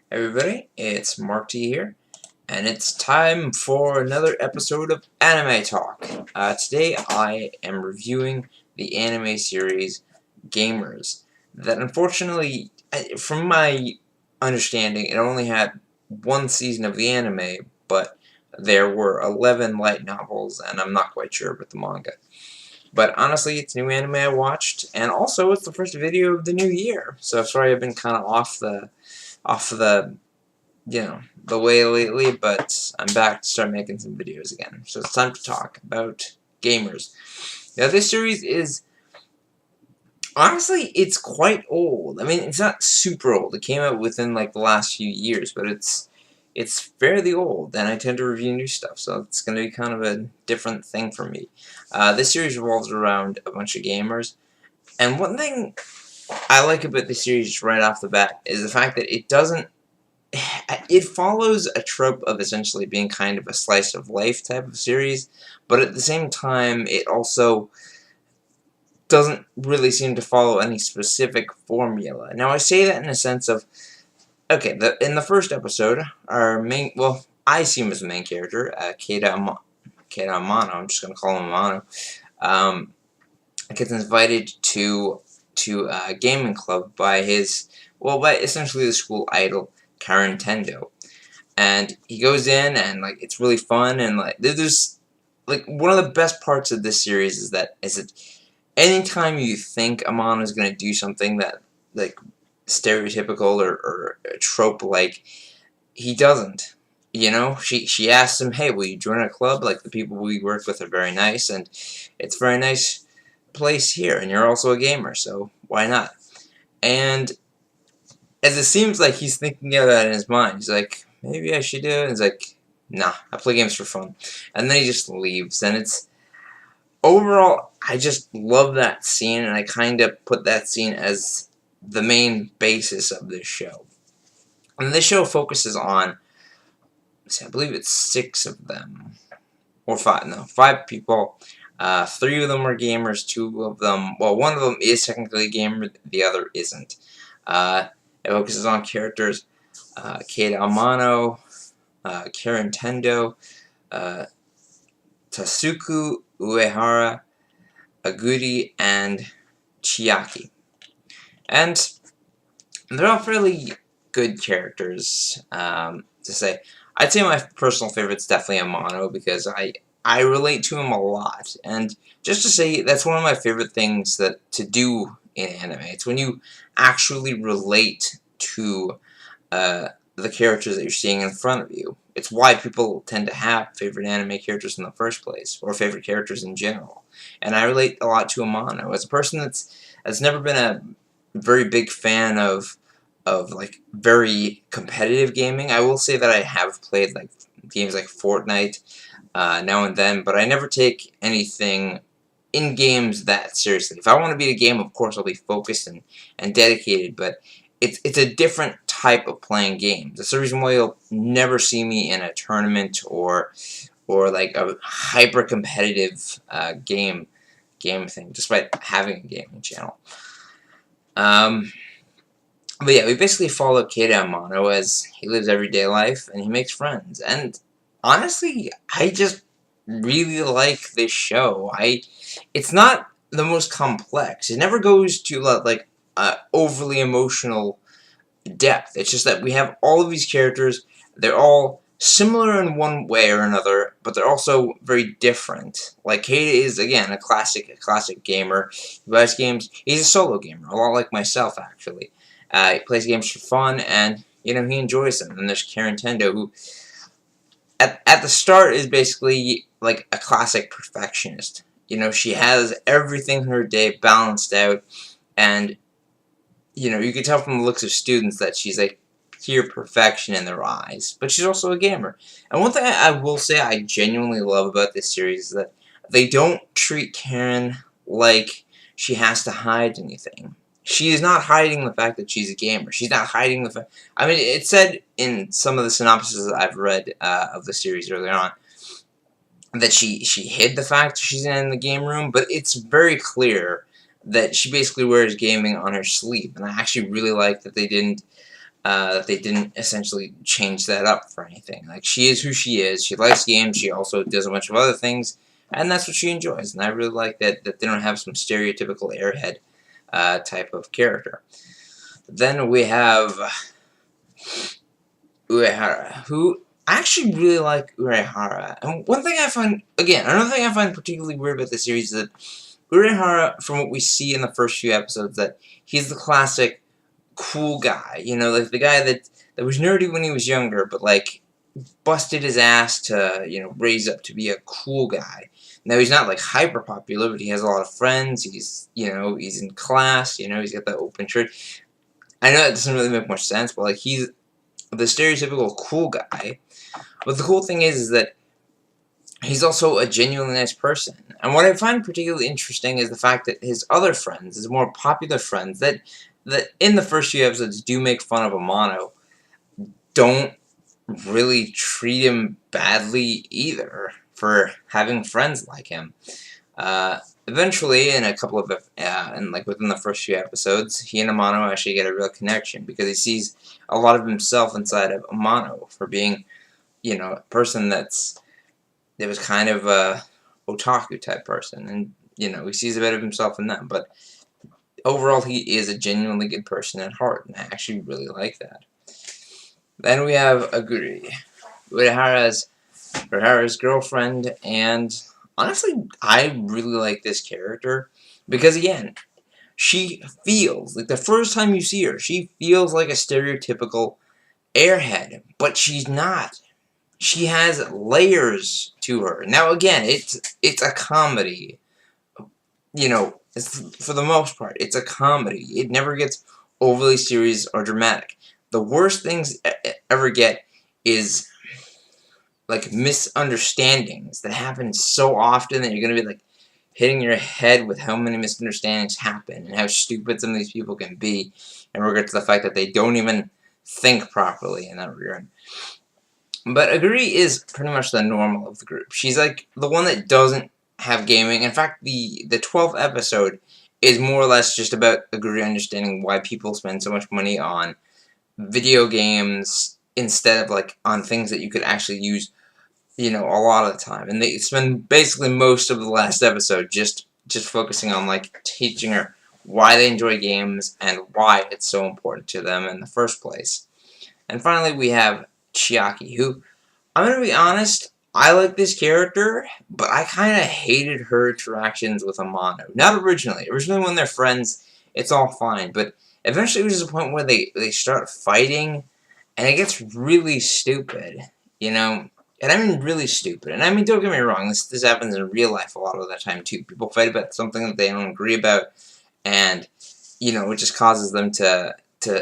Everybody, it's Marc T here, and it's time for another episode of Anime Talk. Today I am reviewing the anime series Gamers, that unfortunately, from my understanding, it only had one season of the anime, but there were 11 light novels, and I'm not quite sure about the manga. But honestly, it's new anime I watched, and also it's the first video of the new year, so sorry I've been kind of off the the way lately, but I'm back to start making some videos again. So it's time to talk about Gamers. Now this series is, honestly, it's quite old. I mean, it's not super old. It came out within like the last few years, but it's fairly old, and I tend to review new stuff, so it's going to be kind of a different thing for me. This series revolves around a bunch of gamers, and one thing I like about this series right off the bat is the fact that it follows a trope of essentially being kind of a slice of life type of series, but at the same time it also doesn't really seem to follow any specific formula. Now I say that in a sense of, okay, in the first episode, I see him as the main character, Keita Amano, I'm just going to call him Amano, gets invited to a gaming club by by essentially the school idol, Tendo. And he goes in, and like it's really fun, and like there's like one of the best parts of this series is that anytime you think Amon is gonna do something that like stereotypical or a trope, like he doesn't. You know, she asks him, "Hey, will you join our club? Like the people we work with are very nice, and it's a very nice place here, and you're also a gamer, so why not?" And as it seems like he's thinking of that in his mind, he's like, maybe I should do it. And he's like, nah, I play games for fun. And then he just leaves. And it's, overall, I just love that scene, and I kind of put that scene as the main basis of this show. And this show focuses on, I believe it's 6 of them. Or 5, no, 5 people. 3 of them are gamers, 2 of them, well, one of them is technically a gamer, the other isn't. It focuses on characters Keita Amano, Karen Tendo, Tasuku Uehara, Aguri, and Chiaki. And they're all fairly good characters, to say. I'd say my personal favorite's definitely Amano, because I relate to him a lot. And just to say, that's one of my favorite things to do in anime. It's when you actually relate to the characters that you're seeing in front of you. It's why people tend to have favorite anime characters in the first place, or favorite characters in general. And I relate a lot to Amano. As a person that's never been a very big fan of like very competitive gaming, I will say that I have played like games like Fortnite now and then, but I never take anything in games that seriously. If I want to beat a game, of course I'll be focused and dedicated, but it's a different type of playing games. That's the reason why you'll never see me in a tournament or like a hyper competitive game thing, despite having a gaming channel. But yeah, we basically follow Keita Amano as he lives everyday life and he makes friends. And honestly, I just really like this show. It's not the most complex. It never goes to like overly emotional depth. It's just that we have all of these characters. They're all similar in one way or another, but they're also very different. Like Keita is, again, a classic gamer. He plays games. He's a solo gamer, a lot like myself, actually. He plays games for fun, and he enjoys them. And there's Karen Tendo, who at the start is basically like a classic perfectionist. She has everything in her day balanced out, and you can tell from the looks of students that she's like pure perfection in their eyes. But she's also a gamer. And one thing I will say I genuinely love about this series is that they don't treat Karen like she has to hide anything. She is not hiding the fact that she's a gamer. She's not hiding the fact. I mean, it said in some of the synopses that I've read of the series earlier on that she hid the fact she's in the game room, but it's very clear that she basically wears gaming on her sleeve. And I actually really like that they didn't that they didn't essentially change that up for anything. Like, she is who she is. She likes games. She also does a bunch of other things, and that's what she enjoys. And I really like that they don't have some stereotypical airhead type of character. Then we have Uehara, who I actually really like Uehara. And one thing I find, again, another thing I find particularly weird about the series is that Uehara, from what we see in the first few episodes, that he's the classic cool guy. You know, like the guy that was nerdy when he was younger, but like busted his ass to, you know, raise up to be a cool guy. Now, he's not like hyper popular, but he has a lot of friends. He's, you know, he's in class, you know, he's got that open shirt. I know that doesn't really make much sense, but like he's the stereotypical cool guy. But the cool thing is that he's also a genuinely nice person. And what I find particularly interesting is the fact that his other friends, his more popular friends, that in the first few episodes do make fun of Amano, don't really treat him badly either for having friends like him. Eventually, in a couple of, and like within the first few episodes, he and Amano actually get a real connection because he sees a lot of himself inside of Amano for being, you know, a person that was kind of a otaku type person, and you know, he sees a bit of himself in them. But overall, he is a genuinely good person at heart, and I actually really like that. Then we have Aguri, Uehara's girlfriend, and honestly, I really like this character because, again, she feels, like the first time you see her, she feels like a stereotypical airhead, but she's not. She has layers to her. Now, again, it's a comedy. You know, for the most part, it's a comedy. It never gets overly serious or dramatic. The worst things ever get is like misunderstandings that happen so often that you're gonna be like hitting your head with how many misunderstandings happen and how stupid some of these people can be in regard to the fact that they don't even think properly in that regard. But Aguri is pretty much the normal of the group. She's like the one that doesn't have gaming. In fact, the 12th episode is more or less just about Aguri understanding why people spend so much money on video games instead of like on things that you could actually use, you know, a lot of the time. And they spend basically most of the last episode just focusing on like teaching her why they enjoy games and why it's so important to them in the first place. And finally, we have Chiaki, who, I'm going to be honest, I like this character, but I kind of hated her interactions with Amano. Not originally. Originally, when they're friends, it's all fine, but eventually it was a point where they start fighting, and it gets really stupid, you know? And I mean really stupid. And I mean, don't get me wrong, this happens in real life a lot of the time, too. People fight about something that they don't agree about, and, you know, it just causes them to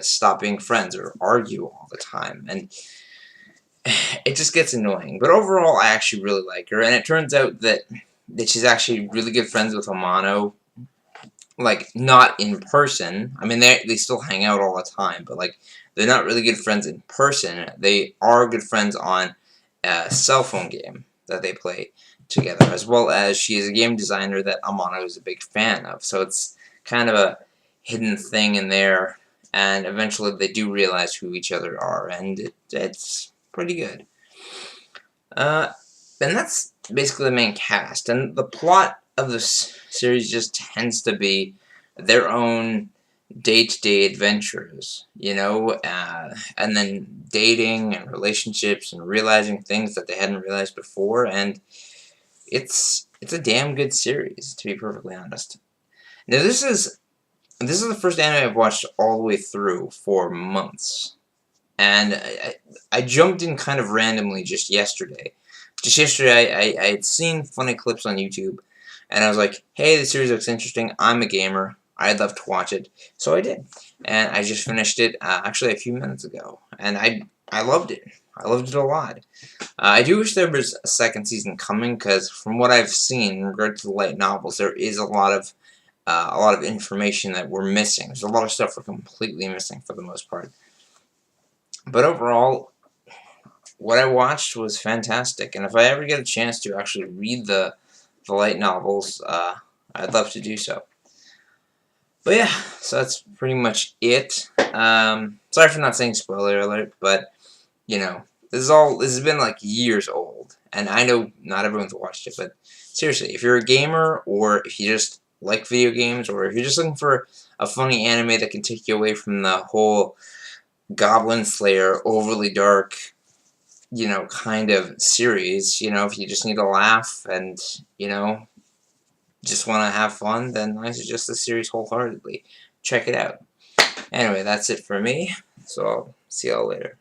stop being friends or argue all the time. And it just gets annoying. But overall, I actually really like her. And it turns out that she's actually really good friends with Amano. Like, not in person. I mean, they still hang out all the time. But, like, they're not really good friends in person. They are good friends on a cell phone game that they play together. As well as she is a game designer that Amano is a big fan of. So it's kind of a hidden thing in there. And eventually they do realize who each other are. And it's pretty good. And that's basically the main cast. And the plot of this series just tends to be their own day-to-day adventures, you know, and then dating and relationships and realizing things that they hadn't realized before. And it's a damn good series, to be perfectly honest. Now, this is the first anime I've watched all the way through for months. And I jumped in kind of randomly just yesterday. Just yesterday, I had seen funny clips on YouTube, and I was like, hey, this series looks interesting. I'm a gamer. I'd love to watch it. So I did. And I just finished it actually a few minutes ago. And I loved it. I loved it a lot. I do wish there was a second season coming, because from what I've seen in regard to the light novels, there is a lot of information that we're missing. There's a lot of stuff we're completely missing for the most part. But overall, what I watched was fantastic, and if I ever get a chance to actually read the light novels, I'd love to do so. But yeah, so that's pretty much it. Sorry for not saying spoiler alert, but you know, this has been like years old, and I know not everyone's watched it, but seriously, if you're a gamer or if you just like video games or if you're just looking for a funny anime that can take you away from the whole Goblin Slayer overly dark, kind of series, if you just need to laugh and, just want to have fun, then I suggest the series wholeheartedly. Check it out. Anyway, that's it for me, so I'll see y'all later.